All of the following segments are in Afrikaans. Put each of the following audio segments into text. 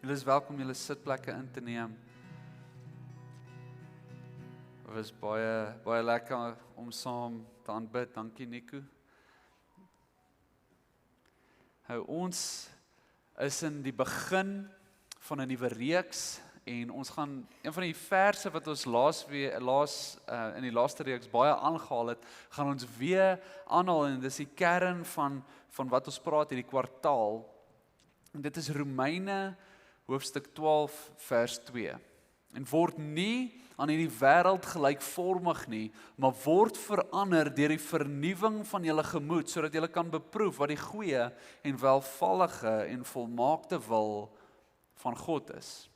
Julle is welkom julle sitplekke in te neem. Het was baie lekker om saam te aanbid. Dankie Nico. Ons is in die begin van 'n nuwe reeks en ons gaan een van die verse wat ons in die laaste reeks baie aangehaal het, gaan ons weer aanhaal en dis die kern van wat ons praat hierdie kwartaal. En dit is Romeine hoofstuk 12 vers 2. En word nie aan hierdie wêreld gelykvormig nie, maar word verander deur die vernuwing van julle gemoed, sodat julle kan beproef wat die goeie en welvallige en volmaakte wil van God is.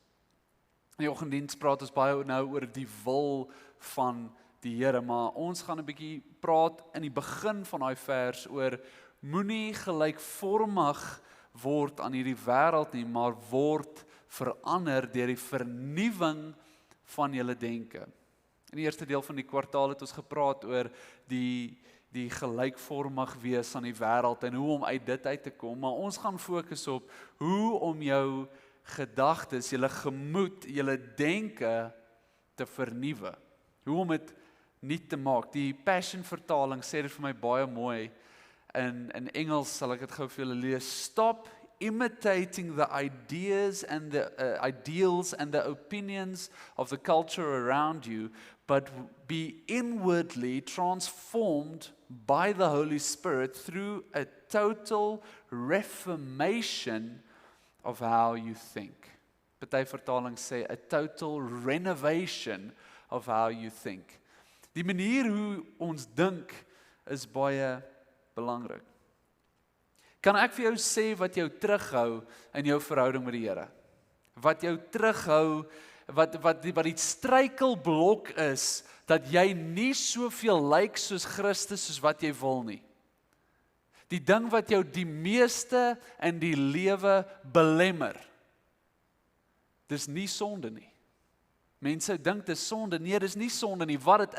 In die oggenddiens praat ons baie nou oor die wil van die Here, maar ons gaan 'n bietjie praat in die begin van daai vers oor moenie gelykvormig word aan hierdie wêreld nie, maar word verander deur die vernuwing van julle denke. In die eerste deel van die kwartaal het ons gepraat oor die gelykvormig wees aan die wêreld en hoe om uit dit uit te kom, maar ons gaan fokus op hoe om jou gedagtes, julle gemoed, julle denke te vernuwe. Hoe om dit nuut te maak. Die Passion vertaling sê dit vir my baie mooi. In Engels sal ek dit gou vir julle lees. Stop imitating the ideas and the ideals and the opinions of the culture around you, but be inwardly transformed by the Holy Spirit through a total reformation of how you think. Party vertaling sê a total renovation of how you think. Die manier hoe ons dink is baie belangrik. Kan ek vir jou sê wat jou terughou in jou verhouding met die Here? Wat jou terughou, wat die struikelblok is, dat jy nie soveel lyk soos Christus soos wat jy wil nie. Die ding wat jou die meeste in die lewe belemmer, dis nie sonde nie. Mense dink dis sonde, nee, dis nie sonde nie. Wat dit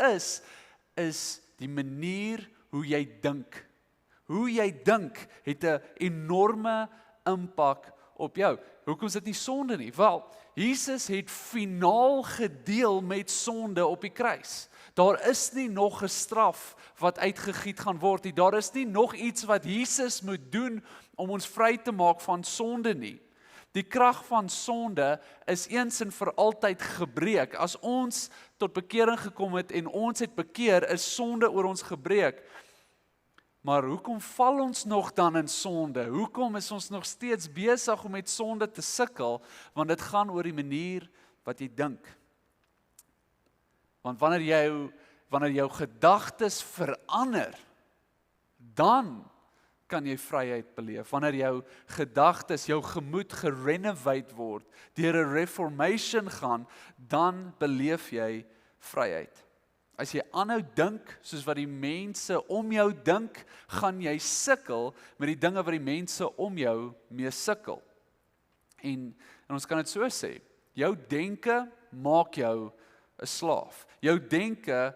is die manier hoe jy dink. Hoe jy dink het 'n enorme impak op jou. Hoekom is dit nie sonde nie? Wel, Jesus het finaal gedeel met sonde op die kruis. Daar is nie nog 'n straf wat uitgegiet gaan word nie. Daar is nie nog iets wat Jesus moet doen om ons vry te maak van sonde nie. Die krag van sonde is eens en vir altyd gebreek. As ons tot bekering gekom het en ons het bekeer, is sonde oor ons gebreek. Maar hoekom val ons nog dan in sonde? Hoekom is ons nog steeds besig om met sonde te sukkel? Want dit gaan oor die manier wat jy dink. Want wanneer jou gedagtes verander, dan kan jy vryheid beleef. Wanneer jou gedagtes, jou gemoed gerenovate word, deur 'n reformation gaan, dan beleef jy vryheid. As jy aanhou dink soos wat die mense om jou dink, gaan jy sukkel met die dinge wat die mense om jou mee sukkel. En ons kan dit so sê, jou denke maak jou 'n slaaf. Jou denke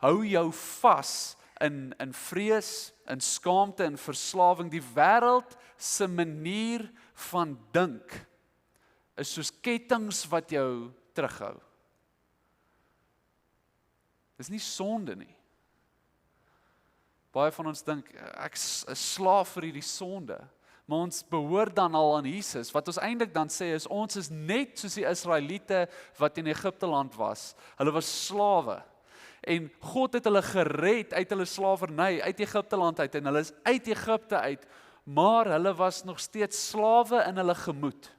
hou jou vas in vrees, in skaamte, in verslawing. Die wêreld se manier van dink is soos kettinge wat jou terughou. Dis nie sonde nie. Baie van ons dink, ek is slaaf vir hierdie sonde. Maar ons behoort dan al aan Jesus. Wat ons eintlik dan sê is, ons is net soos die Israeliete wat in Egipte land was. Hulle was slawe. En God het hulle gered uit hulle slawerny, uit Egipte land uit. En hulle is uit Egipte uit. Maar hulle was nog steeds slawe in hulle gemoed.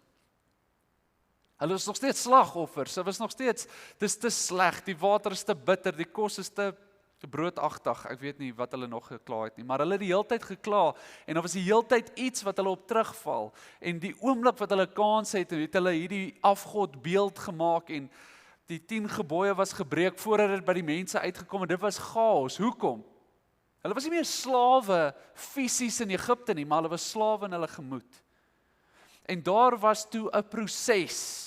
Hulle is nog steeds slagoffers, hulle was nog steeds, dis te sleg, die water is te bitter, die kos is te broodagtig, ek weet nie wat hulle nog gekla het nie, maar hulle het die heeltyd gekla, en daar was die heeltyd iets wat hulle op terugval, en die oomblik wat hulle kans het hulle hierdie afgod beeld gemaak, en die 10 gebooie was gebreek, voordat dit by die mense uitgekom het, dit was chaos. Hoekom? Hulle was nie meer slawe fisies in Egipte nie, maar hulle was slawe in hulle gemoed. En daar was toe 'n proses,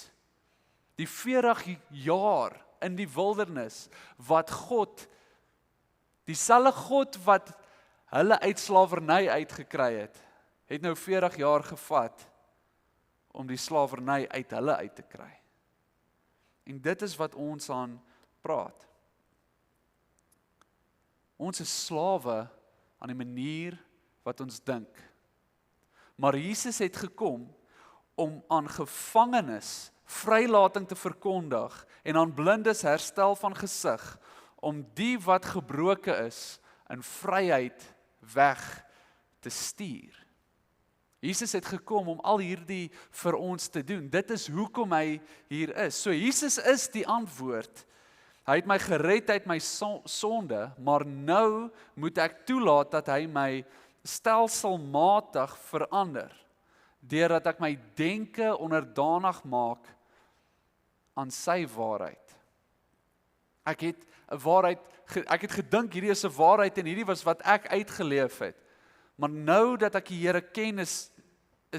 die 40 jaar in die wildernis, wat God, dieselfde God wat hulle uit slawerny uitgekry het nou 40 jaar gevat om die slawerny uit hulle uit te kry. En dit is wat ons aan praat. Ons is slawe aan die manier wat ons dink. Maar Jesus het gekom om aan gevangenes vrylating te verkondig en aan blindes herstel van gesig, om die wat gebroken is in vryheid weg te stuur. Jesus het gekom om al hierdie vir ons te doen. Dit is hoekom hy hier is. So Jesus is die antwoord. Hy het my gered uit my sonde, maar nou moet ek toelaat dat hy my stelselmatig verander, deurdat ek my denke onderdanig maak aan sy waarheid. Ek het gedink hierdie is 'n waarheid en hierdie was wat ek uitgeleef het. Maar nou dat ek die Here ken, is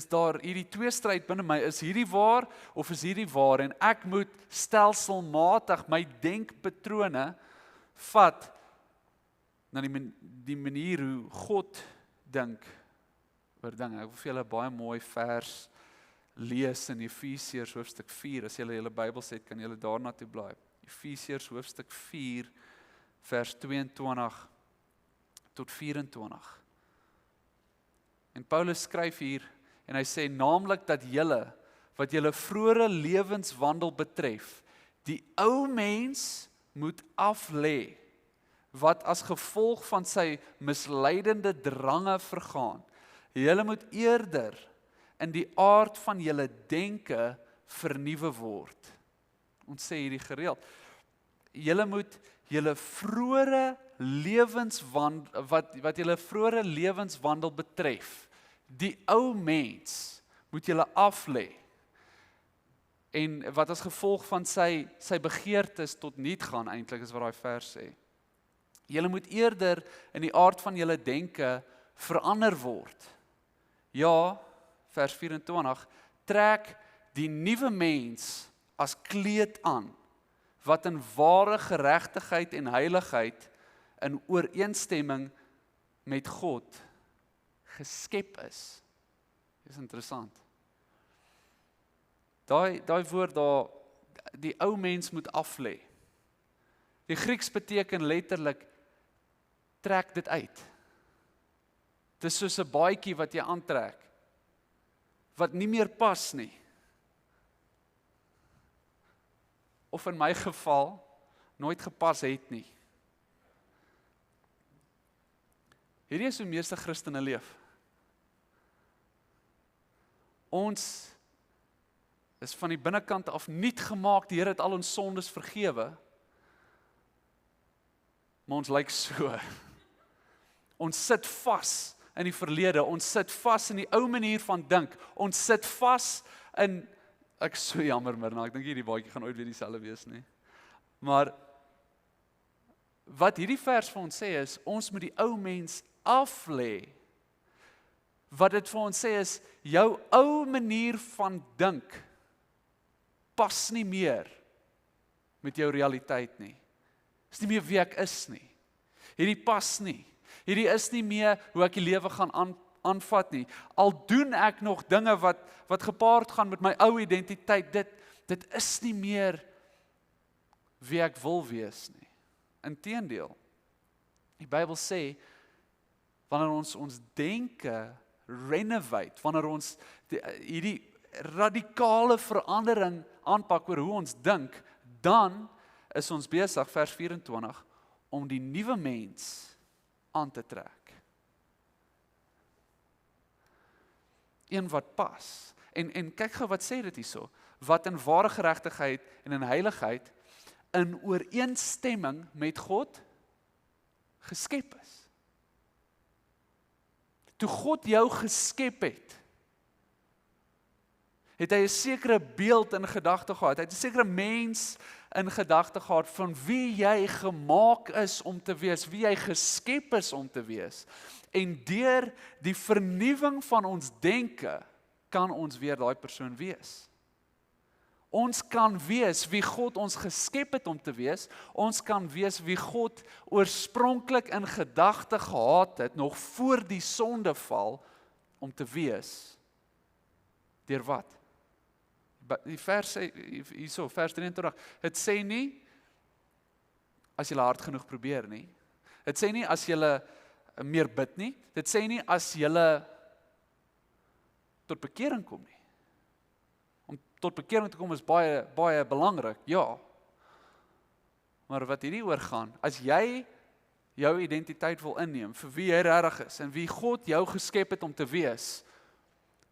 daar hierdie tweestryd binne my, is hierdie waar of is hierdie waar? En ek moet stelselmatig my denkpatrone vat na die manier hoe God dink oor dinge. Ek wil vir julle baie mooi vers lees in Efesiërs hoofstuk 4. As julle julle Bybels het, kan julle daarna toe blaai. Efesiërs hoofstuk 4 vers 22 tot 24. En Paulus skryf hier en hy sê naamlik dat julle wat julle vroeëre lewenswandel betref, die ou mens moet aflê wat as gevolg van sy misleidende drange vergaan. Julle moet eerder in die aard van julle denke vernuwe word. Ons sê hierdie gereeld. Julle moet julle vroeëre lewenswandel wat julle vroeëre lewenswandel betref, die ou mens moet julle aflê. En wat as gevolg van sy begeertes tot niet gaan, eintlik is wat daai vers sê. Julle moet eerder in die aard van julle denke verander word. Ja, vers 24, trek die nuwe mens as kleed aan, wat in ware geregtigheid en heiligheid in ooreenstemming met God geskep is. Dis interessant. Daai woord daar, die ou mens moet aflê. Die Grieks beteken letterlik, trek dit uit. Dis soos 'n baadjie wat jy aantrek, wat nie meer pas nie. Of in my geval, nooit gepas het nie. Hierdie is hoe meeste Christene leef. Ons is van die binnekant af nuut gemaak, die Here het al ons sondes vergewe, maar ons lyk so. Ons sit vas in die verlede, ons sit vas in die ou manier van dink, ons sit vas in, ek is so jammer Mirna, ek dink hierdie baadjie gaan ooit weer dieselfde wees nie, maar wat hierdie vers vir ons sê is, ons moet die ou mens aflê. Wat dit vir ons sê is, jou ou manier van dink pas nie meer met jou realiteit nie. Is nie meer wie ek is nie. Hierdie pas nie. Hierdie is nie meer hoe ek die lewe gaan aanvat nie. Al doen ek nog dinge wat gepaard gaan met my ou identiteit, dit is nie meer wie ek wil wees nie. Inteendeel, die Bybel sê, wanneer ons denke renovate, wanneer ons hierdie radikale verandering aanpak oor hoe ons dink, dan is ons besig, vers 24, om die nuwe mens aan te trek. Een wat pas. En kyk gou wat sê dit hierso, wat in ware geregtigheid en in heiligheid in ooreenstemming met God geskep is. Toe God jou geskep het hy 'n sekere beeld in gedagte gehad, hy het 'n sekere mens in gedagte gehad van wie jy gemaak is om te wees, wie jy geskep is om te wees. En deur die vernuwing van ons denke, kan ons weer daai persoon wees. Ons kan wees wie God ons geskep het om te wees, ons kan wees wie God oorspronklik in gedagte gehad het, nog voor die sondeval, om te wees. Deur wat? die vers sê, hierso, vers 23, het sê nie, as jy hard genoeg probeer nie. Het sê nie, as jy meer bid nie. Dit sê nie, as jy tot bekering kom nie. Om tot bekering te kom is baie, baie belangrik, ja. Maar wat hierdie oor gaan, as jy jou identiteit wil inneem, vir wie jy regtig is, en wie God jou geskep het om te wees,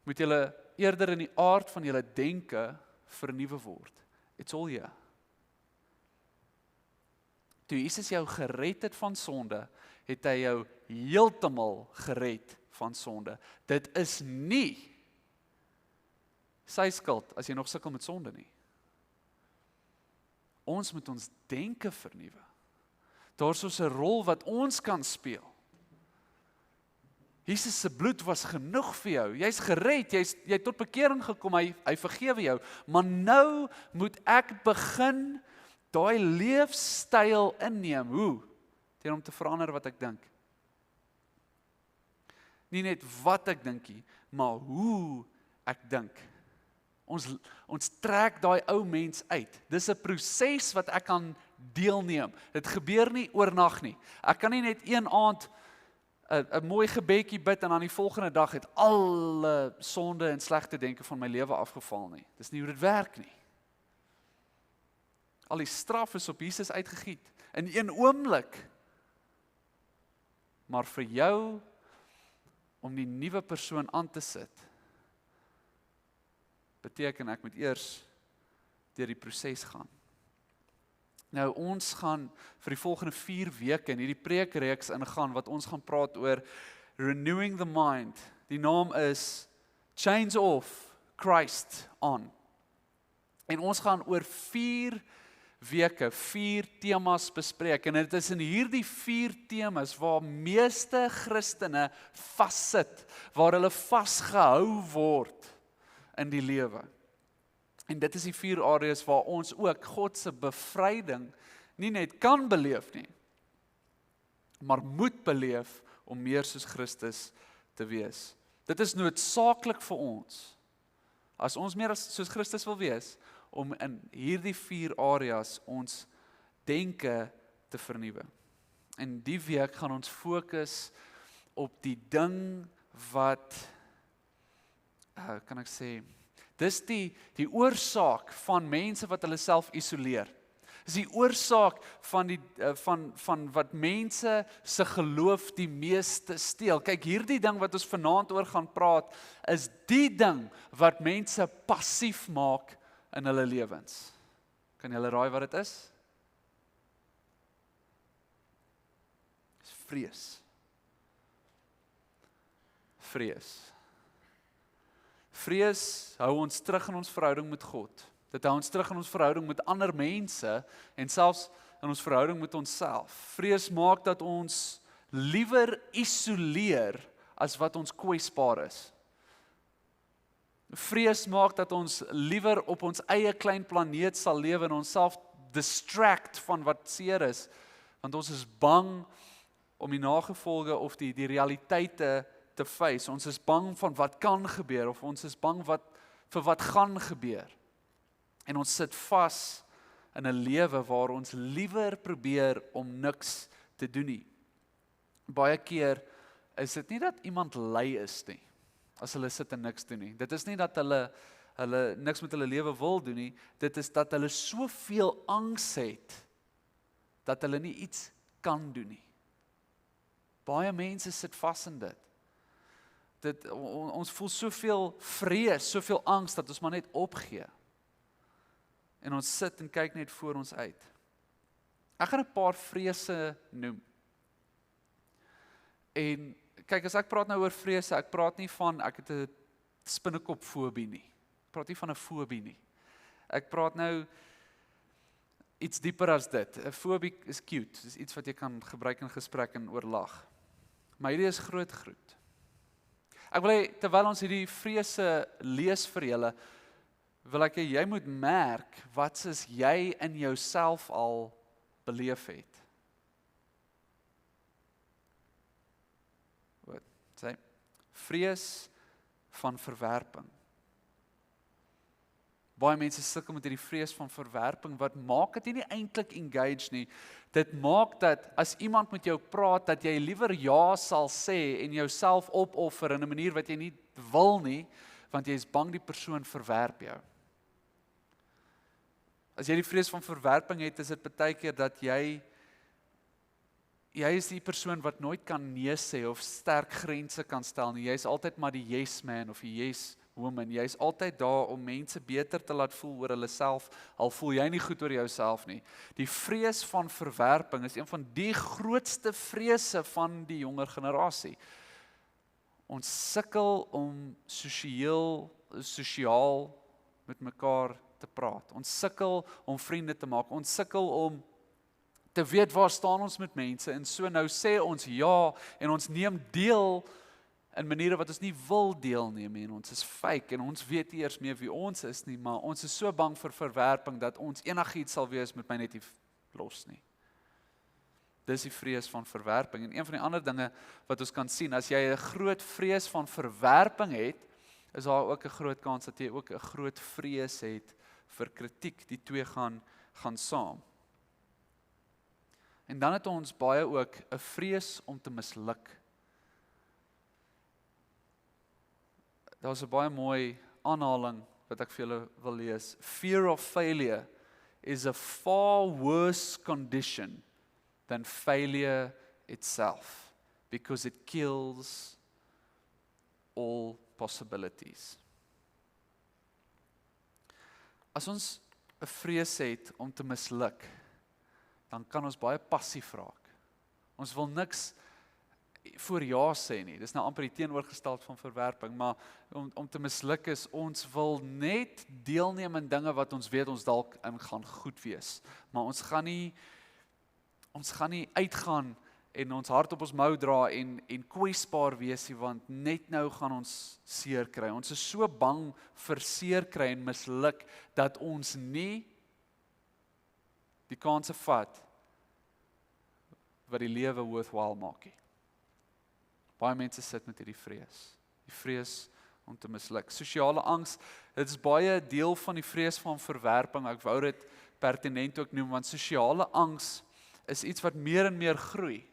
moet jy eerder in die aard van julle denke vernuwe word. It's all here. Toe Jesus jou gered het van sonde, het hy jou heeltemal gered van sonde. Dit is nie sy skuld as jy nog sukkel met sonde nie. Ons moet ons denke vernuwe. Daar's so 'n rol wat ons kan speel. Jesus se bloed was genoeg vir jou. Jy's gered, jy het tot bekering gekom, hy vergewe jou. Maar nou moet ek begin daai leefstyl inneem. Hoe? Deur om te verander wat ek dink. Nie net wat ek dink nie, maar hoe ek dink. Ons trek daai ou mens uit. Dis 'n proses wat ek kan deelneem. Dit gebeur nie oornag nie. Ek kan nie net een aand 'n mooi gebedjie bid en dan die volgende dag het alle sonde en slegte denke van my lewe afgeval nie. Dis nie hoe dit werk nie. Al die straf is op Jesus uitgegiet in een oomblik. Maar vir jou om die nuwe persoon aan te sit, beteken ek moet eers deur die proses gaan. Nou ons gaan vir die volgende 4 weke in hierdie preekreeks ingaan wat ons gaan praat oor renewing the mind. Die naam is Chains Off, Christ On. En ons gaan oor 4 weke, 4 temas bespreek. En dit is in hierdie 4 temas waar meeste Christene vassit, waar hulle vasgehou word in die lewe. En dit is die 4 areas waar ons ook God se bevryding nie net kan beleef nie, maar moet beleef om meer soos Christus te wees. Dit is noodsaaklik vir ons, as ons meer soos Christus wil wees, om in hierdie 4 areas ons denke te vernuwe. En die week gaan ons fokus op die ding wat, kan ek sê, dis die oorsaak van mense wat hulle self isoleer. Dis die oorsaak van wat mense se geloof die meeste steel. Kyk, hierdie ding wat ons vanaand oor gaan praat, is die ding wat mense passief maak in hulle lewens. Kan julle raai wat dit is? Dis vrees. Vrees. Vrees hou ons terug in ons verhouding met God. Dit hou ons terug in ons verhouding met ander mense en selfs in ons verhouding met onsself. Vrees maak dat ons liewer isoleer as wat ons kwesbaar is. Vrees maak dat ons liewer op ons eie klein planeet sal lewe en onsself distract van wat seer is, want ons is bang om die nagevolge of die realiteite te face. Ons is bang van wat kan gebeur, of ons is bang vir wat gaan gebeur. En ons sit vas in 'n lewe waar ons liewer probeer om niks te doen nie. Baie keer is dit nie dat iemand lui is nie, as hulle sit en niks doen nie. Dit is nie dat hulle niks met hulle lewe wil doen nie, dit is dat hulle soveel angs het, dat hulle nie iets kan doen nie. Baie mense sit vas in dit. Ons voel soveel vrees, soveel angs, dat ons maar net opgee. En ons sit en kyk net voor ons uit. Ek gaan 'n paar vrese noem. En kyk, as ek praat nou oor vrese, ek praat nie van, ek het 'n spinnekopfobie nie. Ek praat nie van 'n fobie nie. Ek praat nou iets dieper as dit. 'n Fobie is cute, dis iets wat jy kan gebruik in gesprek en oorlag. Maar hierdie is groot. Ek wil hê, terwyl ons hierdie vrese lees vir julle, wil ek hê jy moet merk wat is jy in jouself al beleef het. Wat sê? Vrees van verwerping. Baie mense sukkel met hierdie vrees van verwerping, wat maak dit nie eintlik engage nie. Dit maak dat as iemand met jou praat, dat jy liewer ja sal sê en jouself opoffer in 'n manier wat jy nie wil nie, want jy is bang die persoon verwerp jou. As jy die vrees van verwerping het, is dit baie keer dat jy is die persoon wat nooit kan nee sê of sterk grense kan stel nie. Jy is altyd maar die yes man of die yes woman. Jy is altyd daar om mense beter te laat voel oor hulle self, al voel jy nie goed oor jouself nie. Die vrees van verwerping is een van die grootste vrese van die jonger generasie. Ons sukkel om sosiaal met mekaar te praat. Ons sukkel om vriende te maak. Ons sukkel om te weet waar staan ons met mense. En so nou sê ons ja en ons neem deel in maniere wat ons nie wil deelneem nie. En ons is fake en ons weet nie eers meer wie ons is nie, maar ons is so bang vir verwerping dat ons enigiets sal wees met my net nie los nie. Dis die vrees van verwerping. En een van die ander dinge wat ons kan sien, as jy 'n groot vrees van verwerping het, is daar ook 'n groot kans dat jy ook 'n groot vrees het vir kritiek. Die twee gaan saam. En dan het ons baie ook 'n vrees om te misluk. Daar's 'n baie mooi aanhaling wat ek vir julle wil lees. Fear of failure is a far worse condition than failure itself, because it kills all possibilities. As ons 'n vrees het om te misluk, dan kan ons baie passief raak. Ons wil niks voor ja sê nie. Dis nou amper die teenoorgestelde van verwerping, maar om te misluk is, ons wil net deelneem in dinge wat ons weet ons dalk in gaan goed wees. Maar ons gaan nie uitgaan en ons hart op ons mou dra en kwesbaar wees nie, want net nou gaan ons seer kry. Ons is so bang vir seer kry en misluk, dat ons nie die kanse vat wat die lewe worthwhile maak nie. Baie mense sit met hierdie vrees. Die vrees om te misluk. Sosiale angs, dit is baie deel van die vrees van verwerping. Ek wou dit pertinent ook noem, want sosiale angs is iets wat meer en meer groei.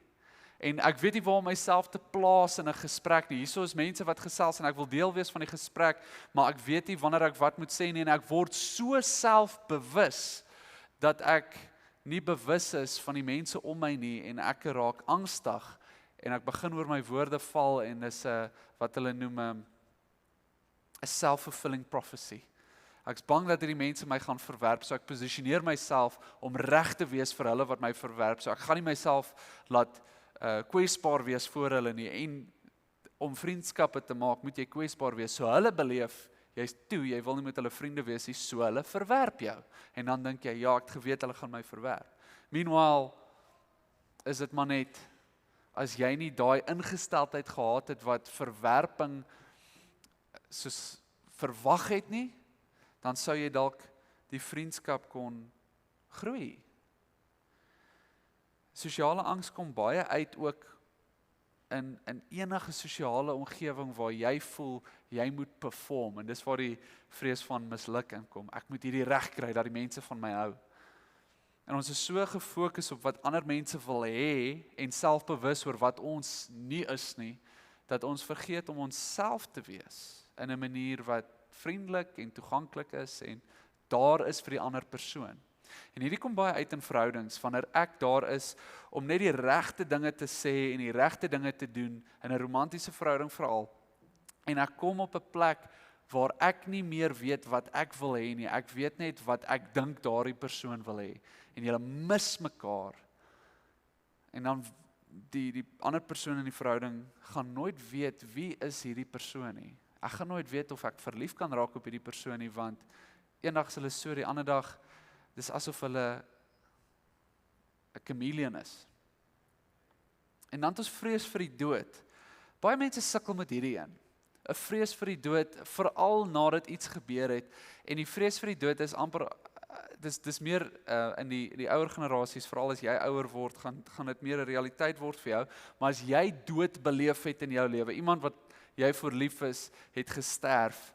En ek weet nie waar om myself te plaas in 'n gesprek nie. Hierso is mense wat gesels en ek wil deel wees van die gesprek, maar ek weet nie wanneer ek wat moet sê nie, en ek word so selfbewus dat ek nie bewus is van die mense om my nie, en ek raak angstig en ek begin oor my woorde val, en dis 'n wat hulle noem 'n self-fulfilling prophecy. Ek's bang dat hierdie mense my gaan verwerp, so ek posisioneer myself om reg te wees vir hulle wat my verwerp. So ek gaan nie myself laat kwesbaar wees voor hulle nie, en om vriendskappe te maak, moet jy kwesbaar wees. So hulle beleef, jy's toe, jy wil nie met hulle vriende wees nie, so hulle verwerp jou. En dan dink jy, ja, ek het geweet hulle gaan my verwerp. Meanwhile, is dit maar net, as jy nie daai ingesteldheid gehad het wat verwerping soos verwag het nie, dan sou jy dalk die vriendskap kon groei. Sosiale angs kom baie uit ook in enige sosiale omgewing waar jy voel, jy moet perform, en dis waar die vrees van misluk inkom. Ek moet hierdie reg kry, dat die mense van my hou. En ons is so gefokus op wat ander mense wil hê, en selfbewus oor wat ons nie is nie, dat ons vergeet om onsself te wees, in 'n manier wat vriendelik en toeganklik is, en daar is vir die ander persoon. En hierdie kom baie uit in verhoudings, wanneer ek daar is om net die regte dinge te sê en die regte dinge te doen, in 'n romantiese verhouding veral, en ek kom op 'n plek waar ek nie meer weet wat ek wil hê nie, ek weet net wat ek dink daardie persoon wil hê, en julle mis mekaar, en dan die ander persoon in die verhouding gaan nooit weet wie is hierdie persoon nie. Ek gaan nooit weet of ek verlief kan raak op hierdie persoon nie, want eendag is hulle so, die ander dag, dis asof hulle 'n chameleon is. En dan het ons vrees vir die dood. Baie mense sukkel met hierdie een. 'n Vrees vir die dood, veral nadat iets gebeur het. En die vrees vir die dood is amper, dis meer in die ouer generasies, veral as jy ouer word, gaan dit meer 'n realiteit word vir jou. Maar as jy dood beleef het in jou lewe, iemand wat jy voor lief is, het gesterf,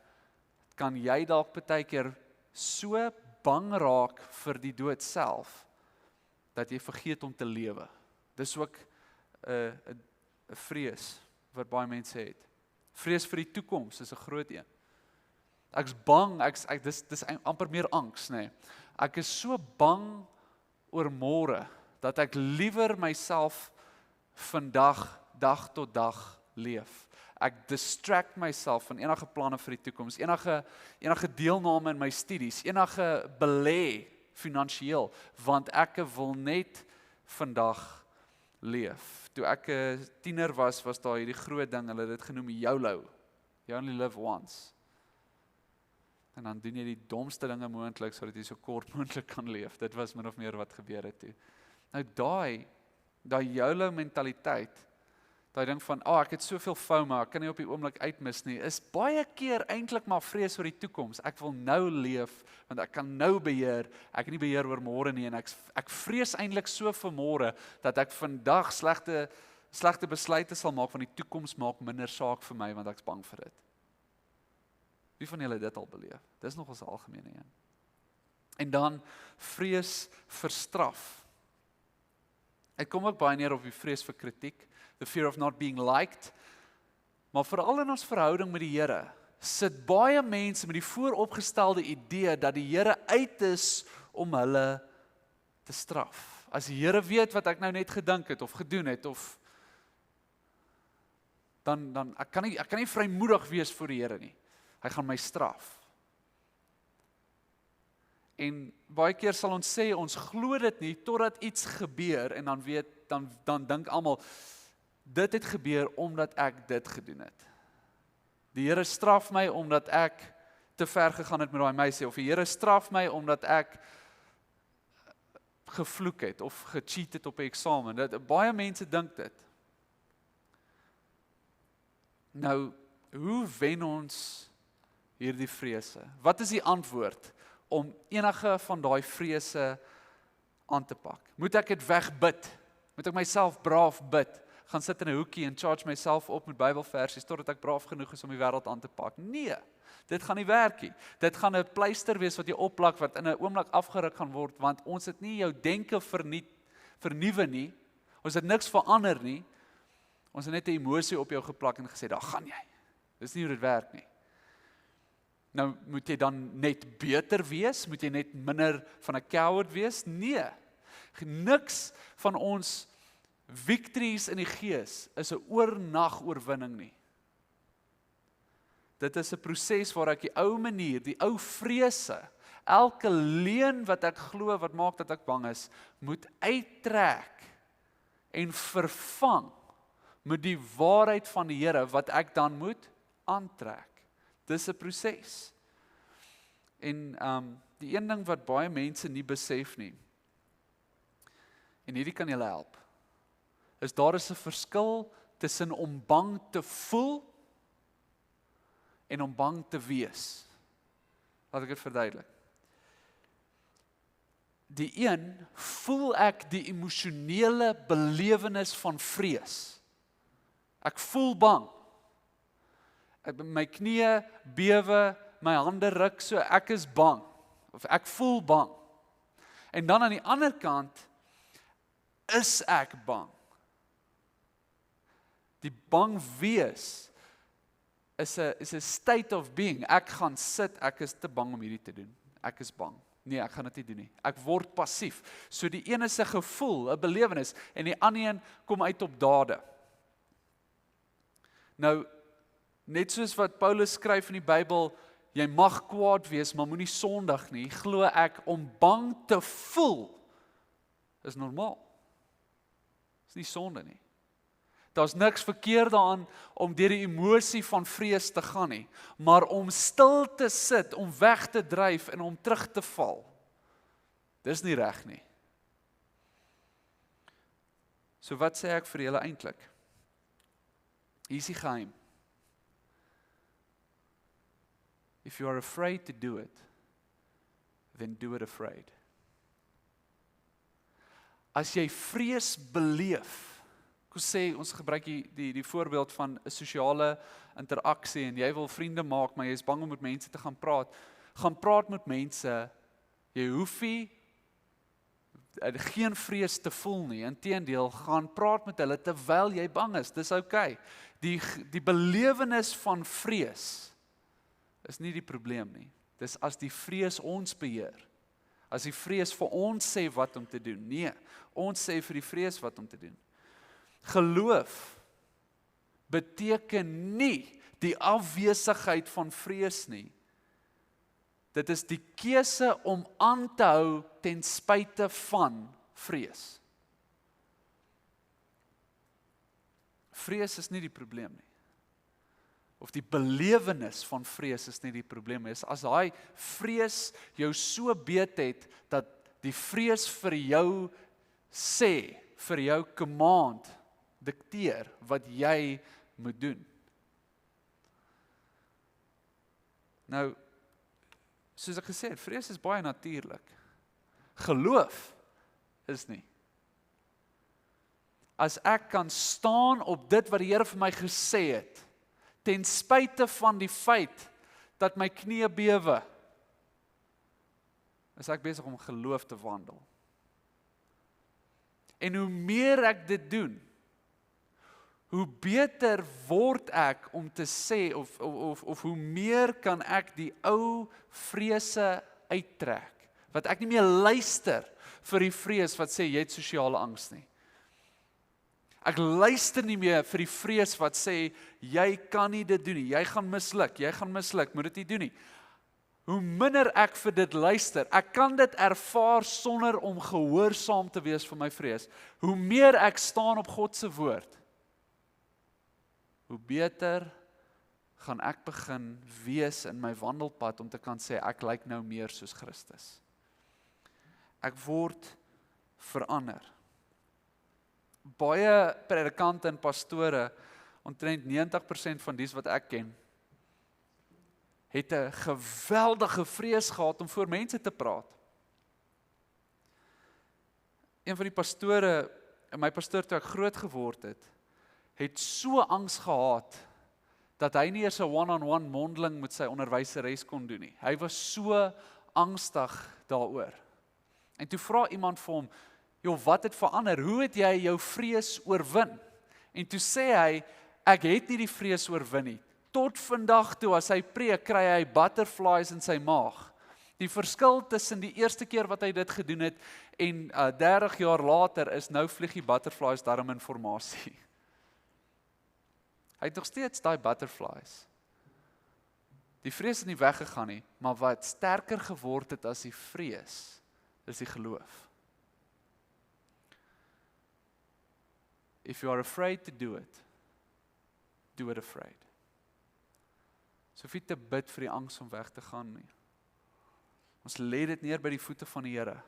kan jy dalk baie keer so bang raak vir die dood self, dat jy vergeet om te lewe. Dis ook 'n vrees wat baie mense het. Vrees vir die toekoms is 'n groot een. Ek's bang, dis amper meer angs, nê. Ek is so bang oor môre, dat ek liewer myself vandag, dag tot dag leef. Ek distract myself van enige planne vir die toekoms, enige deelname in my studies, enige belê finansiëel, want ek wil net vandag leef. Toe ek 'n tiener was daar hierdie groot ding, hulle het dit genoem YOLO. You only live once. En dan doen jy die domste dinge moontlik, sodat jy so kort moontlik kan leef. Dit was min of meer wat gebeur het toe. Nou daai YOLO mentaliteit, daai ding van, ek het soveel FOMO, ek kan nie op die oomblik uitmis nie, is baie keer eintlik maar vrees oor die toekoms. Ek wil nou leef, want ek kan nou beheer, ek het nie beheer oor môre nie, en ek vrees eintlik so vir môre, dat ek vandag slegte besluite sal maak, want die toekoms maak minder saak vir my, want ek's bang vir dit. Wie van julle het dit al beleef? Dis nog ons algemene een. En dan vrees vir straf. Ek kom ook baie neer op die vrees vir kritiek, the fear of not being liked, maar veral in ons verhouding met die Here, sit baie mense met die vooropgestelde idee dat die Here uit is om hulle te straf. As die Here weet wat ek nou net gedink het of gedoen het, of dan ek kan nie vrymoedig wees voor die Here nie. Hy gaan my straf. En baie keer sal ons sê, ons glo dit nie, totdat iets gebeur, en dan dink almal, dit het gebeur omdat ek dit gedoen het. Die Here straf my omdat ek te ver gegaan het met daai meisie, of die Here straf my omdat ek gevloek het, of gecheat het op 'n eksamen. Baie mense dink dit. Nou, hoe wen ons hierdie vrese? Wat is die antwoord om enige van daai vrese aan te pak? Moet ek dit wegbid? Moet ek myself braaf bid? Gaan sit in 'n hoekie en charge myself op met Bybelversies totdat ek braaf genoeg is om die wêreld aan te pak? Nee, dit gaan nie werk nie. Dit gaan 'n pleister wees wat jy opplak, wat in 'n oomblik afgeruk gaan word, want ons het nie jou denke vernuwe nie. Ons het niks verander nie. Ons het net 'n emosie op jou geplak en gesê, daar gaan jy. Dis nie hoe dit werk nie. Nou, moet jy dan net beter wees? Moet jy net minder van 'n coward wees? Nee. Niks van ons victories in die gees is 'n oornag oorwinning nie. Dit is 'n proses waar ek die ou manier, die ou vrese, elke leuen wat ek glo, wat maak dat ek bang is, moet uittrek en vervang met die waarheid van die Here, wat ek dan moet aantrek. Dis 'n proses. En die een ding wat baie mense nie besef nie, en hierdie kan julle help, is daar is 'n verskil tussen om bang te voel en om bang te wees. Laat ek dit verduidelik. Die een, voel ek die emosionele belewenis van vrees. Ek voel bang. My knieë bewe, my hande ruk, so ek is bang. Of ek voel bang. En dan aan die ander kant, is ek bang. Die bang wees is 'n state of being. Ek gaan sit, ek is te bang om hierdie te doen. Ek is bang. Nee, ek gaan dit nie doen nie. Ek word passief. So die een is 'n gevoel, 'n belewenis, en die ander een kom uit op dade. Nou, net soos wat Paulus skryf in die Bybel, jy mag kwaad wees, maar moenie sondig nie, glo ek om bang te voel is normaal. Is nie sonde nie. Daar's niks verkeerd daaraan om deur die emosie van vrees te gaan nie, maar om stil te sit, om weg te dryf en om terug te val, dis nie reg nie. So wat sê ek vir julle eintlik? Hier is die geheim. If you are afraid to do it, then do it afraid. As jy vrees beleef, ek sê, ons gebruik die voorbeeld van 'n sosiale interaksie en jy wil vriende maak, maar jy is bang om met mense te gaan praat. gaan praat met mense, jy hoef nie geen vrees te voel nie, inteendeel, gaan praat met hulle terwyl jy bang is, dis okay. Die belewenis van vrees is nie die probleem nie, dis as die vrees ons beheer, as die vrees vir ons sê wat om te doen, nee, ons sê vir die vrees wat om te doen. Geloof beteken nie die afwesigheid van vrees nie. Dit is die keuse om aan te hou ten spyte van vrees. Vrees is nie die probleem nie. Of die belewenis van vrees is nie die probleem nie. As daai vrees jou so beet het, dat die vrees vir jou sê, vir jou command, dikteer, wat jy moet doen. Nou, soos ek gesê het, vrees is baie natuurlik. Geloof is nie. As ek kan staan op dit wat die Here vir my gesê het, ten spyte van die feit dat my knie bewe, is ek besig om geloof te wandel. En hoe meer ek dit doen, hoe beter word ek om te sê, of hoe meer kan ek die ou vrese uittrek, wat ek nie meer luister vir die vrees wat sê, jy het sosiale angs nie. Ek luister nie meer vir die vrees wat sê, jy kan nie dit doen nie, jy gaan misluk, moet dit nie doen nie. Hoe minder ek vir dit luister, ek kan dit ervaar sonder om gehoorsaam te wees vir my vrees. Hoe meer ek staan op God se woord, hoe beter gaan ek begin wees in my wandelpad om te kan sê, ek lyk nou meer soos Christus. Ek word verander. Baie predikante en pastore, omtrent 90% van dies wat ek ken, het 'n geweldige vrees gehad om voor mense te praat. Een van die pastore, my pastoor toe ek groot geword het so angs gehad, dat hy nie eers 'n one-on-one mondeling met sy onderwyseres kon doen nie. Hy was so angstig daaroor. En toe vra iemand vir hom, joh, wat het verander? Hoe het jy jou vrees oorwin? En toe sê hy, ek het nie die vrees oorwin nie. Tot vandag toe, as hy preek, kry hy butterflies in sy maag. Die verskil tussen die eerste keer wat hy dit gedoen het, en 30 jaar later, is nou vlieg die butterflies daarom in formasie. Hy het nog steeds daai butterflies. Die vrees het nie weggegaan nie, maar wat sterker geword het as die vrees, is die geloof. If you are afraid to do it afraid. So hoef jy te bid vir die angs om weg te gaan nie. Ons lê dit neer by die voete van die Here,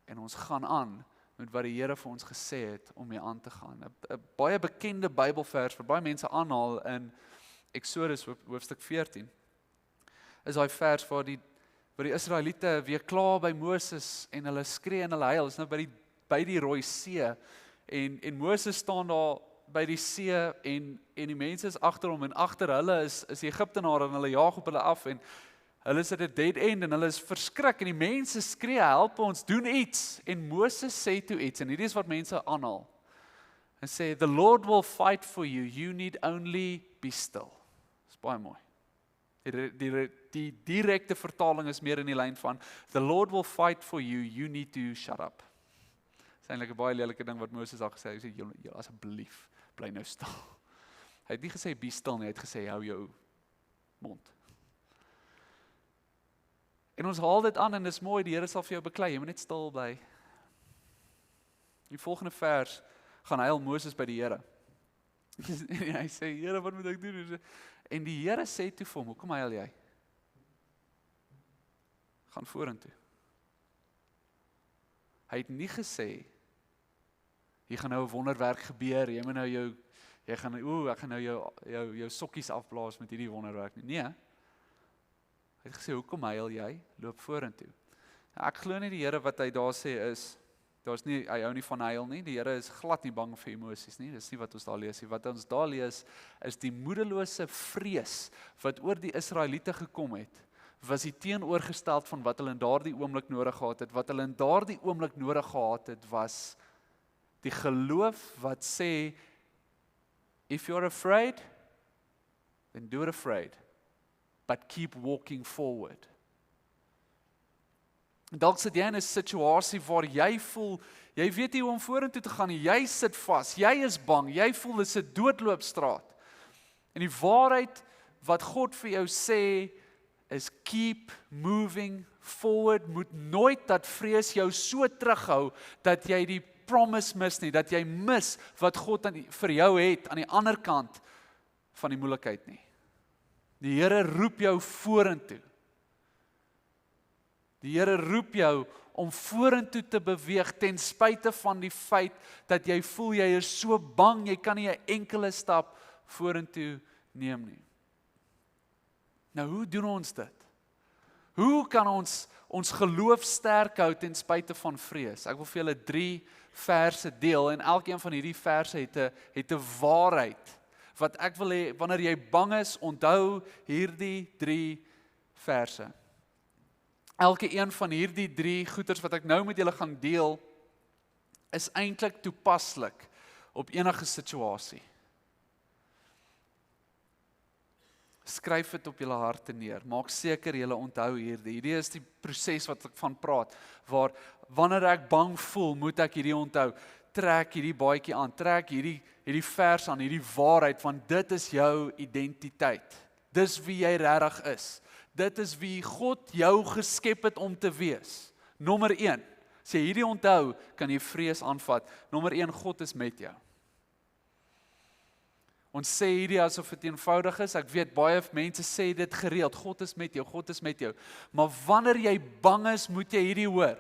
en ons gaan aan met wat die Here vir ons gesê het om mee aan te gaan. 'n baie bekende Bybelvers vir baie mense aanhaal in Exodus hoofstuk 14, is daai vers waar die Israeliete weer kla by Moses, en hulle skree en hulle huil, is nou by die Rooi See, en Moses staan daar by die see, en die mense is agter hom, en agter hulle is die Egiptenare, en hulle jaag op hulle af, en hulle is at 'n dead end, en hulle is verskrik, en die mense skree, help ons, doen iets, en Moses sê toe iets, en hierdie is wat mense aanhaal, en sê, the Lord will fight for you, you need only be still. Dis baie mooi. Die direkte vertaling is meer in die lyn van, the Lord will fight for you, you need to shut up. Dis eintlik 'n baie lelike ding wat Moses al gesê het, hy sê, julle asseblief, bly nou stil. Hy het nie gesê, be stil nie, hy het gesê, hou jou mond. En ons haal dit aan, en dis mooi, die Here sal vir jou beklei, jy moet net stil bly. Die volgende vers, gaan huil Moses by die Here. En hy sê, Here, wat moet ek doen? En die Here sê toe vir hom, hoekom huil jy? Gaan vorentoe. Hy het nie gesê, hier gaan nou 'n wonderwerk gebeur, ek gaan nou jou sokkies afblaas met hierdie wonderwerk nie. Nee. Hy het gesê, hoekom huil jy? Loop vorentoe. Nou, ek glo nie die Here wat hy daar sê is, hy hou nie van huil nie, die Here is glad nie bang vir emosies nie, dis nie wat ons daar lees nie. Wat ons daar lees, is die moedelose vrees, wat oor die Israeliete gekom het, was die teenoorgesteld van wat hulle in daardie oomblik nodig gehad het. Wat hulle in daardie oomblik nodig gehad het, was die geloof wat sê, if you're afraid, then do it afraid, but keep walking forward. Dalk sit jy in 'n situasie waar jy voel, jy weet nie hoe om vorentoe te gaan nie, jy sit vas, jy is bang, jy voel dit is 'n doodloopstraat. En die waarheid wat God vir jou sê, is keep moving forward, moet nooit dat vrees jou so terughou, dat jy die promise mis nie, dat jy mis wat God vir jou het, aan die ander kant van die moeilikheid nie. Die Here roep jou vorentoe. Die Here roep jou om vorentoe te beweeg, ten spyte van die feit, dat jy voel jy is so bang, jy kan nie 'n enkele stap vorentoe neem nie. Nou, hoe doen ons dit? Hoe kan ons geloof sterk hou ten spyte van vrees? Ek wil vir julle 3 verse deel, en elkeen van hierdie verse het 'n waarheid, wat ek wil hê, wanneer jy bang is, onthou hierdie 3 verse. Elke een van hierdie 3 goeters wat ek nou met julle gaan deel, is eintlik toepaslik op enige situasie. Skryf dit op julle harte neer. Maak seker julle onthou hierdie. Hierdie is die proses wat ek van praat, waar wanneer ek bang voel, moet ek hierdie onthou. Trek hierdie baadjie aan, trek hierdie vers aan, hierdie waarheid, want dit is jou identiteit. Dis wie jy regtig is. Dit is wie God jou geskep het om te wees. Nommer 1, as jy hierdie onthou, kan jy vrees aanvat. Nommer 1, God is met jou. Ons sê hierdie asof dit eenvoudig is, ek weet baie mense sê dit gereeld, God is met jou, God is met jou. Maar wanneer jy bang is, moet jy hierdie hoor.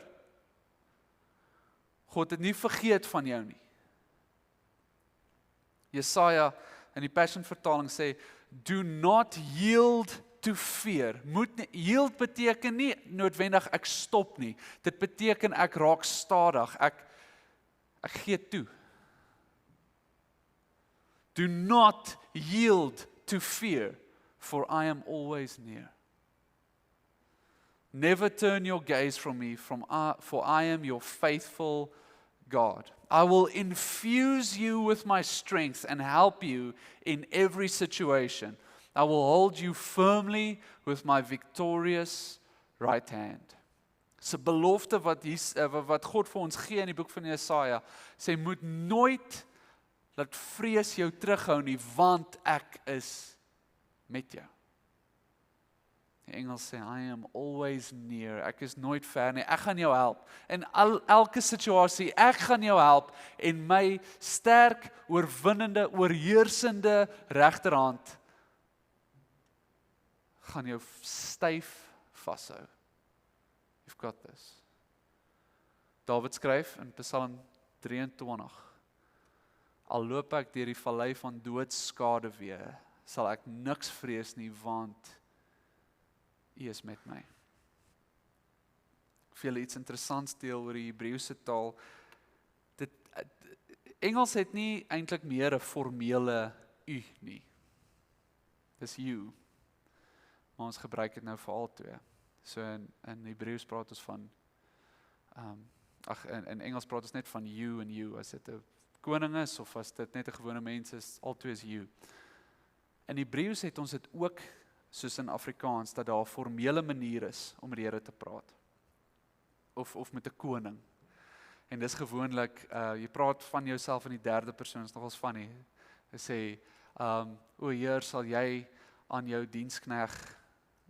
God het nie vergeet van jou nie. Jesaja in die Passion vertaling sê, do not yield to fear. Yield beteken nie noodwendig ek stop nie. Dit beteken ek raak stadig, ek gee toe. Do not yield to fear, for I am always near. Never turn your gaze from me, for I am your faithful God. I will infuse you with my strength and help you in every situation. I will hold you firmly with my victorious right hand. Dis 'n belofte wat God vir ons gee in die boek van Jesaja. Sê, moet nooit laat vrees jou terughou nie, want ek is met jou. Die Engels sê, I am always near. Ek is nooit ver nie. Ek gaan jou help. In elke situasie, ek gaan jou help en my sterk, oorwinnende, oorheersende regterhand gaan jou styf vashou. You've got this. Dawid skryf in Psalm 23. Al loop ek deur die vallei van doodskaduwee, sal ek niks vrees nie, want U is met my. Ek vir julle iets interessants deel oor die Hebreëse taal. Engels het nie eintlik meer 'n formele U nie. Dis you. Maar ons gebruik dit nou vir al twee. So in Hebreëus praat ons van, in Engels praat ons net van you en you, as dit 'n koning is, of as dit net 'n gewone mens is, al twee is you. In Hebreëus het ons dit ook, soos in Afrikaans, dat daar 'n formele manier is om met die Here te praat. Of met 'n koning. En dis gewoonlik, jy praat van jouself in die derde persoon, is nogals funny. Jy sê, o Heer, sal jy aan jou dienskneg,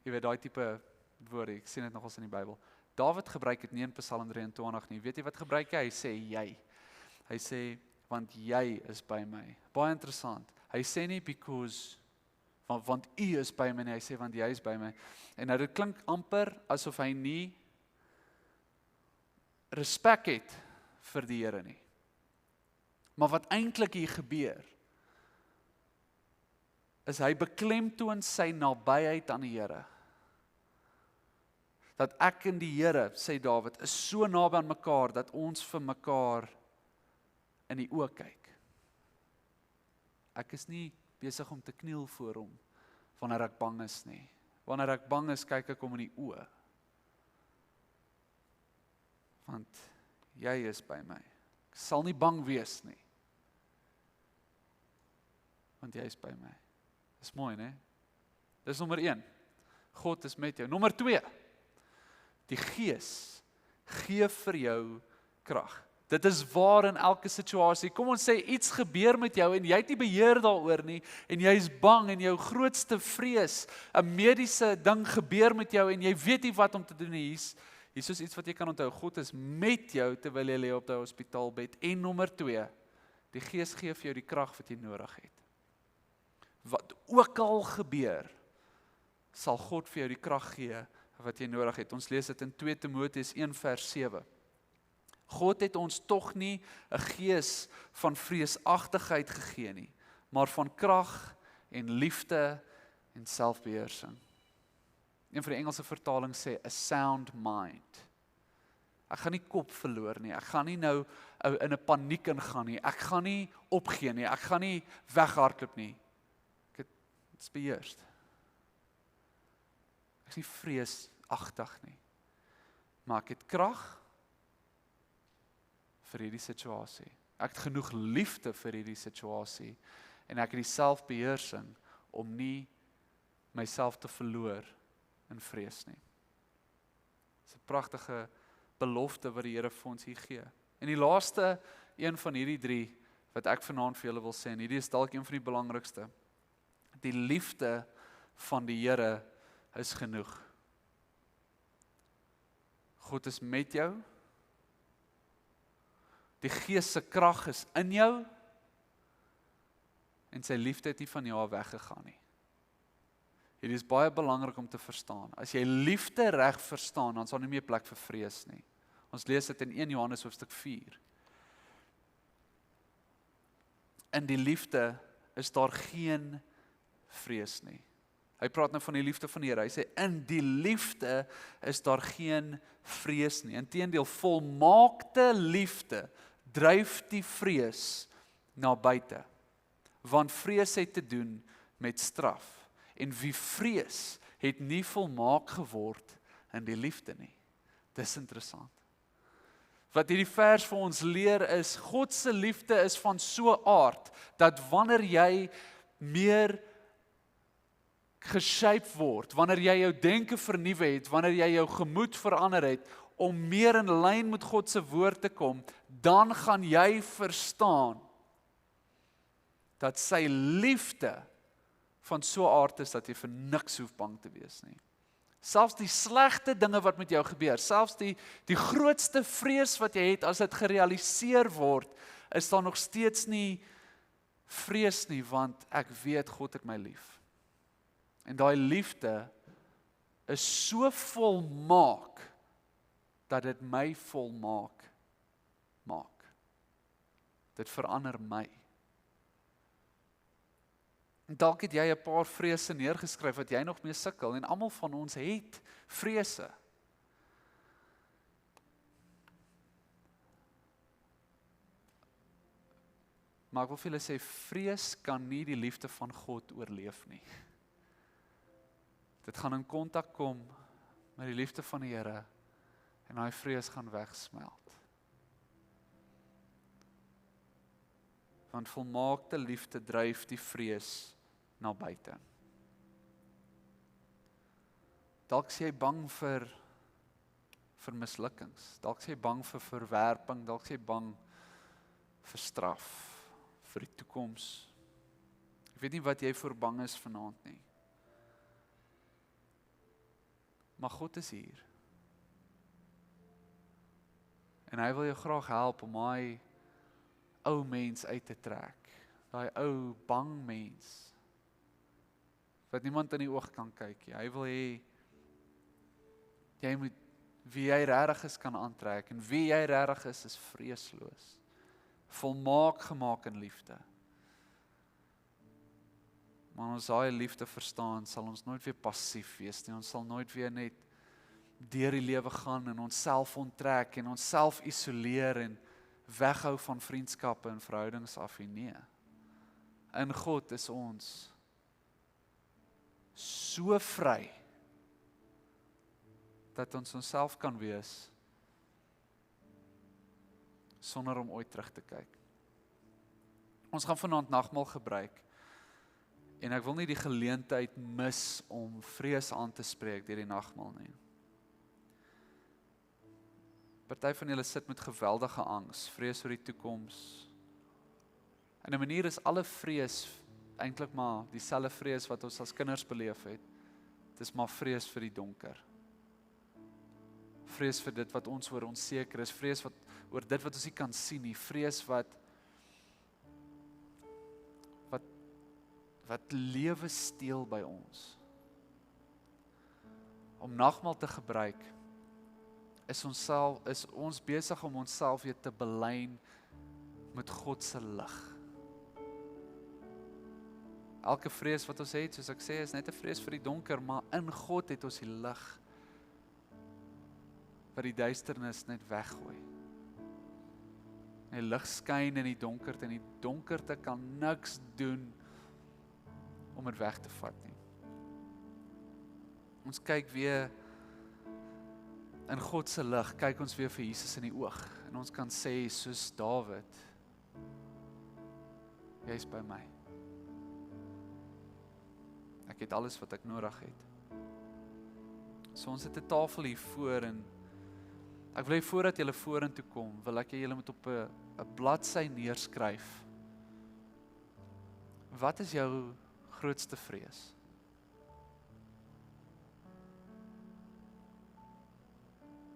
jy weet daai tipe woorde, ek sien dit nogals in die Bybel. Dawid gebruik dit nie in Psalm 23 nie. Weet jy wat gebruik hy? Hy sê jy. Hy sê, want jy is by my. Baie interessant. Hy sê nie because, want U is by my nie, hy sê want jy is by my. En nou dit klink amper asof hy nie respek het vir die Here nie. Maar wat eintlik hier gebeur, is hy beklemtoon sy nabyheid aan die Here. Dat ek en die Here, sê Dawid, is so naby aan mekaar, dat ons vir mekaar in die oë kyk. Ek is nie besig om te kniel voor hom, wanneer ek bang is nie. Wanneer ek bang is, kyk ek hom in die oë. Want jy is by my. Ek sal nie bang wees nie. Want jy is by my. Dis mooi, né? Dis nommer 1. God is met jou. Nommer 2. Die Gees gee vir jou krag. Dit is waar in elke situasie. Kom ons sê iets gebeur met jou en jy het nie beheer daaroor nie en jy is bang en jou grootste vrees, 'n mediese ding gebeur met jou en jy weet nie wat om te doen nie. Hier is iets wat jy kan onthou. God is met jou terwyl jy lê op die hospitaalbed. En nommer 2, die Gees gee vir jou die krag wat jy nodig het. Wat ook al gebeur, sal God vir jou die krag gee wat jy nodig het. Ons lees dit in 2 Timoteus 1 vers 7. God het ons tog nie 'n gees van vreesagtigheid gegee nie, maar van krag en liefde en selfbeheersing. Een van die Engelse vertaling sê, a sound mind. Ek gaan nie kop verloor nie, ek gaan nie nou in 'n paniek ingaan nie, ek gaan nie opgee nie, ek gaan nie weghardloop nie. Ek is beheers. Ek is nie vreesagtig nie, maar ek het krag vir hierdie situasie. Ek het genoeg liefde vir hierdie situasie en ek het die selfbeheersing om nie myself te verloor in vrees nie. Dis 'n pragtige belofte wat die Here vir ons hier gee. En die laaste een van hierdie 3 wat ek vanaand vir julle wil sê, en hierdie is dalk een van die belangrikste. Die liefde van die Here is genoeg. God is met jou. Die Gees se krag is in jou en sy liefde het nie van jou weggegaan nie. Hierdie is baie belangrik om te verstaan. As jy liefde reg verstaan, dan sal nie meer plek vir vrees nie. Ons lees dit in 1 Johannes hoofstuk 4. In die liefde is daar geen vrees nie. Hy praat nou van die liefde van die Here. Hy sê, in die liefde is daar geen vrees nie. Inteendeel, volmaakte liefde dryf die vrees na buite. Want vrees het te doen met straf. En wie vrees, het nie volmaak geword in die liefde nie. Dis interessant. Wat hierdie vers vir ons leer is, God se liefde is van so 'n aard, dat wanneer jy meer geshape word, wanneer jy jou denke vernuwe het, wanneer jy jou gemoed verander het, om meer in lyn met God se woord te kom, dan gaan jy verstaan, dat sy liefde van so 'n aard is, dat jy vir niks hoef bang te wees nie. Selfs die slegte dinge wat met jou gebeur, selfs die grootste vrees wat jy het, as dit gerealiseer word, is daar nog steeds nie vrees nie, want ek weet God het my lief. En daai liefde is so volmaak, dat dit my volmaak maak. Dit verander my. En dalk het jy 'n paar vrese neergeskryf wat jy nog mee sukkel, en almal van ons het vrese. Maar ek wil vir julle sê, vrees kan nie die liefde van God oorleef nie. Dit gaan in kontak kom met die liefde van die Here, en daai vrees gaan wegsmelt. Want volmaakte liefde dryf die vrees na buite. Dalk is jy bang vir mislukkings, dalk is jy bang vir verwerping, dalk is jy bang vir straf, vir die toekoms. Ek weet nie wat jy voor bang is vanaand nie. Maar God is hier. En hy wil jou graag help om daai ou mens uit te trek. Daai ou bang mens wat niemand in die oog kan kyk nie. Hy wil hê jy moet wie jy regtig is kan aantrek, en wie jy regtig is vreesloos. Volmaak gemaak in liefde. Maar ons daai liefde verstaan, sal ons nooit weer passief wees nie. Ons sal nooit weer net deur die lewe gaan en onsself onttrek en onsself isoleer en weghou van vriendskappe en verhoudings af nie. Nee. In God is ons so vry dat ons onsself kan wees, sonder om ooit terug te kyk. Ons gaan vanaand nagmaal gebruik, en ek wil nie die geleentheid mis om vrees aan te spreek deur die nagmaal nie. Party van julle sit met geweldige angs, vrees vir die toekoms. In 'n manier is alle vrees eintlik maar dieselfde vrees wat ons as kinders beleef het. Dit is maar vrees vir die donker. Vrees vir dit wat ons oor onseker is, vrees oor dit wat ons nie kan sien nie, vrees wat lewe steel by ons. Om nagmaal te gebruik, is ons besig om onsself weer te belyn met God se lig. Elke vrees wat ons het, soos ek sê, is net 'n vrees vir die donker, maar in God het ons die lig wat die duisternis net weggooi. Die lig skyn in die donkerte, en die donkerte kan niks doen om dit weg te vat nie. Ons kyk weer in God se lig, kyk ons weer vir Jesus in die oog, en ons kan sê soos Dawid, jy is by my. Ek het alles wat ek nodig het. So ons het 'n tafel hier voor, en ek wil hê voordat julle vorentoe kom, wil ek hê julle moet op 'n bladsy neerskryf. Wat is jou grootste vrees?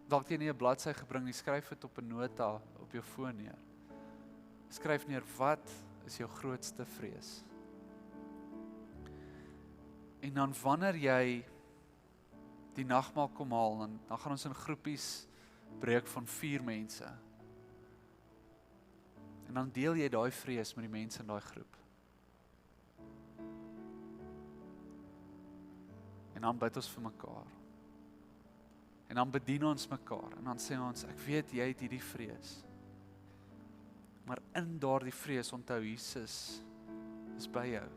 Dalk jy nie 'n bladsy gebring nie, skryf dit op 'n nota op jou foon neer. Skryf neer, wat is jou grootste vrees? En dan wanneer jy die nagmaal kom haal, dan gaan ons in groepies breek van 4 mense. En dan deel jy daai vrees met die mense in daai groep. En dan bid ons vir mekaar. En dan bedien ons mekaar. En dan sê ons, ek weet jy het hierdie vrees. Maar in daardie vrees onthou Jesus is by jou.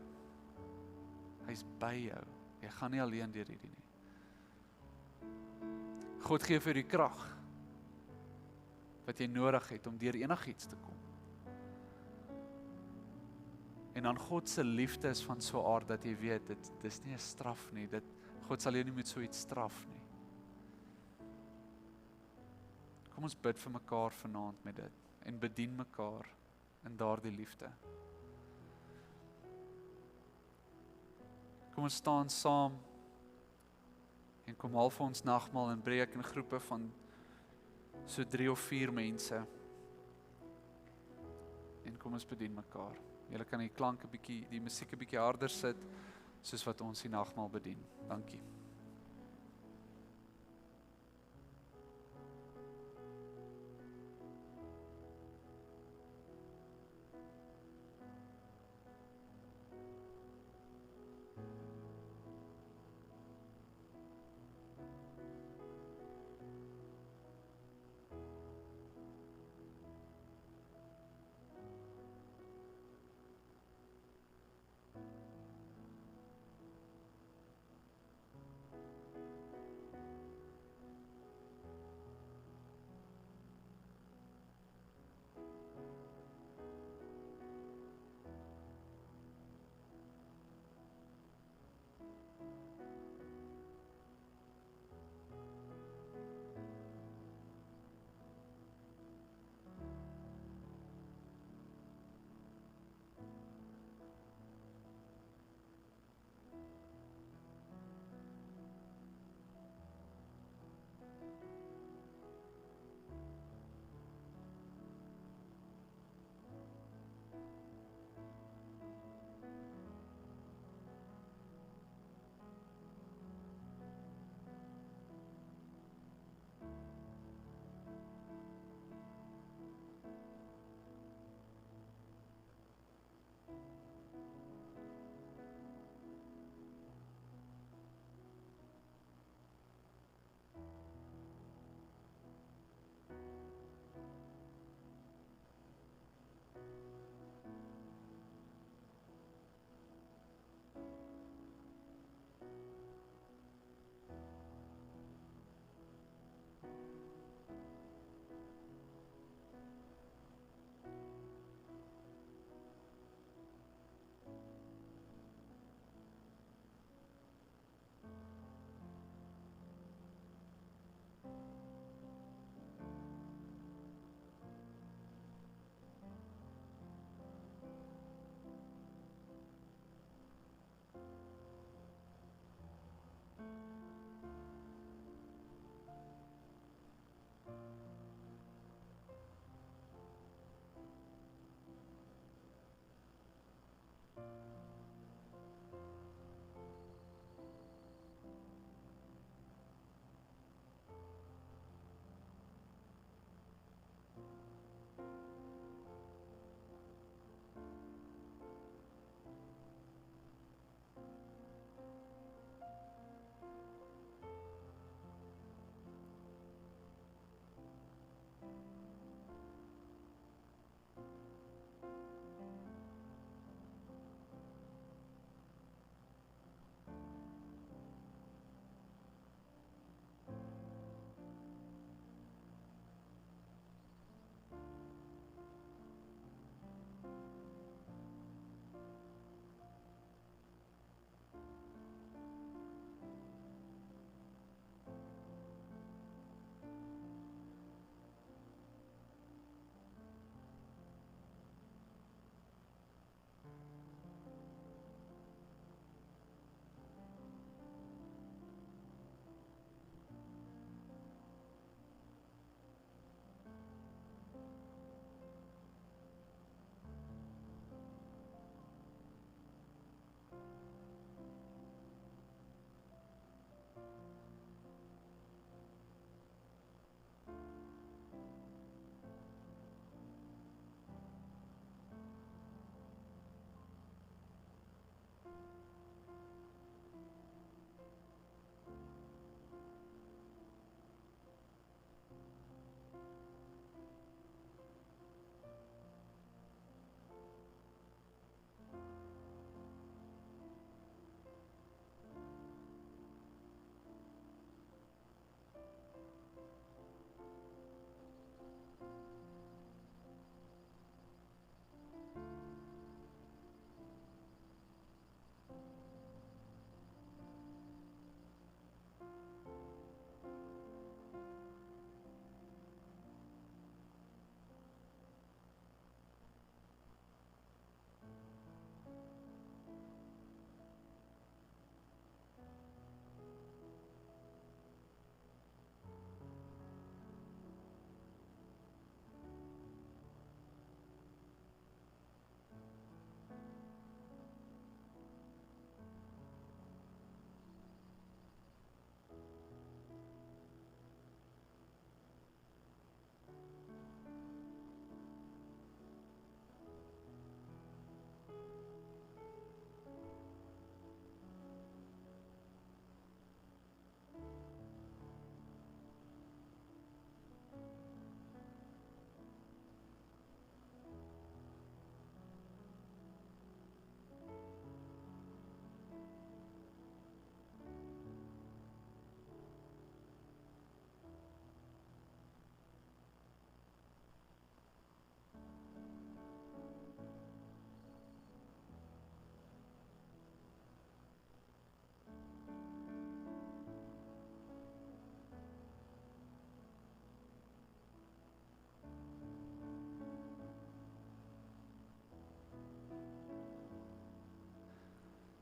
Hy's by jou. Jy gaan nie alleen deur hierdie nie. God gee vir die krag wat jy nodig het om deur enigiets te kom. En dan God se liefde is van so 'n aard dat jy weet, dit is nie 'n straf nie. God sal jou nie met so iets straf nie. Kom ons bid vir mekaar vanaand met dit en bedien mekaar in daardie liefde. Kom ons staan saam en kom haal vir ons nagmaal en breek in groepe van so 3 of 4 mense. En kom ons bedien mekaar. Julle kan die klanke bietjie, die musiek 'n bietjie harder sit, soos wat ons die nagmaal bedien. Dankie.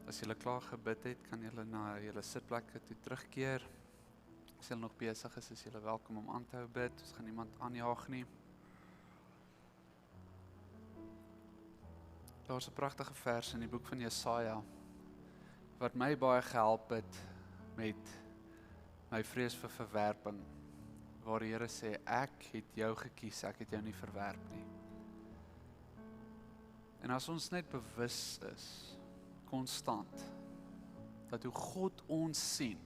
As julle klaar gebid het, kan julle na julle sitplekke toe terugkeer. As julle nog besig is julle welkom om aan te hou bid. Ons gaan niemand aanjaag nie. Daar's 'n pragtige vers in die boek van Jesaja wat my baie gehelp het met my vrees vir verwerping. Waar die Here sê, ek het jou gekies, ek het jou nie verwerp nie. En as ons net bewus is, konstant, dat hoe God ons sien,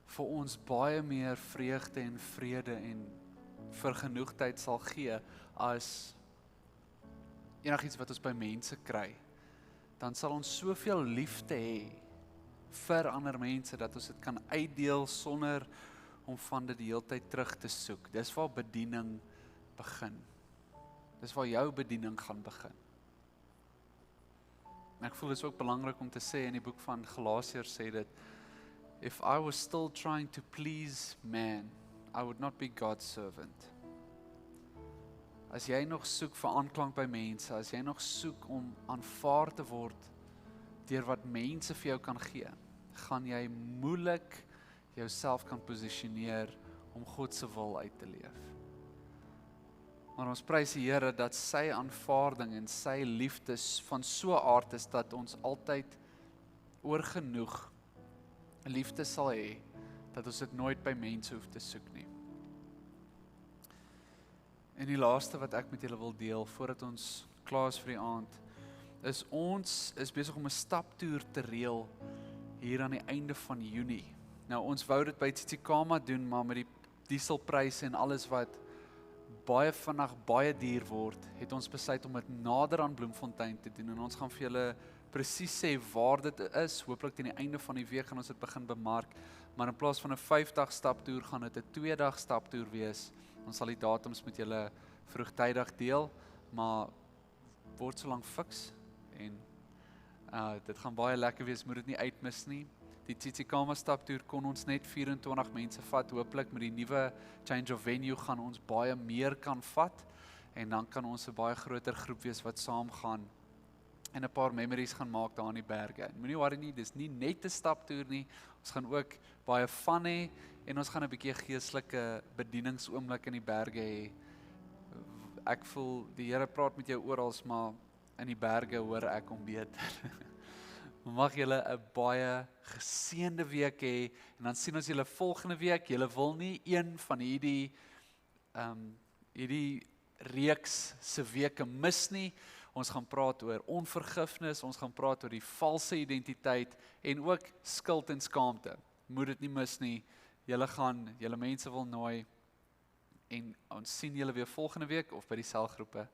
vir ons baie meer vreugde en vrede en vergenoegdheid sal gee, as enigiets wat ons by mense kry, dan sal ons soveel liefde hê vir ander mense, dat ons dit kan uitdeel sonder om van dit die hele tyd terug te soek. Dis waar bediening begin. Dis waar jou bediening gaan begin. En ek voel dit is ook belangrik om te sê in die boek van Galasiërs sê dit, if I was still trying to please man, I would not be God's servant. As jy nog soek vir aanklank by mense, as jy nog soek om aanvaar te word deur wat mense vir jou kan gee, gaan jy moeilik jouself kan posisioneer om God se wil uit te leef. Maar ons prys die Here dat sy aanvaarding en sy liefde van so 'n aard is dat ons altyd oorgenoeg liefde sal hê, dat ons dit nooit by mense hoef te soek nie. En die laaste wat ek met julle wil deel, voordat ons klaar is vir die aand, is ons is besig om 'n staptoer te reël hier aan die einde van Junie. Nou ons wou dit by Tsitsikamma doen, maar met die dieselpryse en alles wat baie vinnig baie duur word, het ons besluit om dit nader aan Bloemfontein te doen, en ons gaan vir julle presies sê waar dit is. Hooplik teen die einde van die week gaan ons dit begin bemark, maar in plaas van 'n 5-dag staptoer gaan dit 'n 2-dag staptoer wees. Ons sal die datums met julle vroegtydig deel, maar word so lank fiks, en dit gaan baie lekker wees, moet dit nie uitmis nie. Die Tsitsikamma staptoer kon ons net 24 mense vat, hooplik met die nuwe change of venue gaan ons baie meer kan vat, en dan kan ons 'n baie groter groep wees wat saam gaan, en 'n paar memories gaan maak daar in die berge. Moenie worry nie, dis nie net 'n staptoer nie, ons gaan ook baie fun hê, en ons gaan 'n bietjie geestelike bedieningsoomblik in die berge hê. Ek voel, die Here praat met jou oral, maar in die berge hoor ek hom beter. Mag julle 'n baie geseënde week hê, en dan sien ons julle volgende week. Julle wil nie een van hierdie reeks se weke mis nie. Ons gaan praat oor onvergifnis, ons gaan praat oor die valse identiteit, en ook skuld en skaamte. Moet dit nie mis nie. Julle mense wil nooi, en ons sien julle weer volgende week, of by die selgroepe.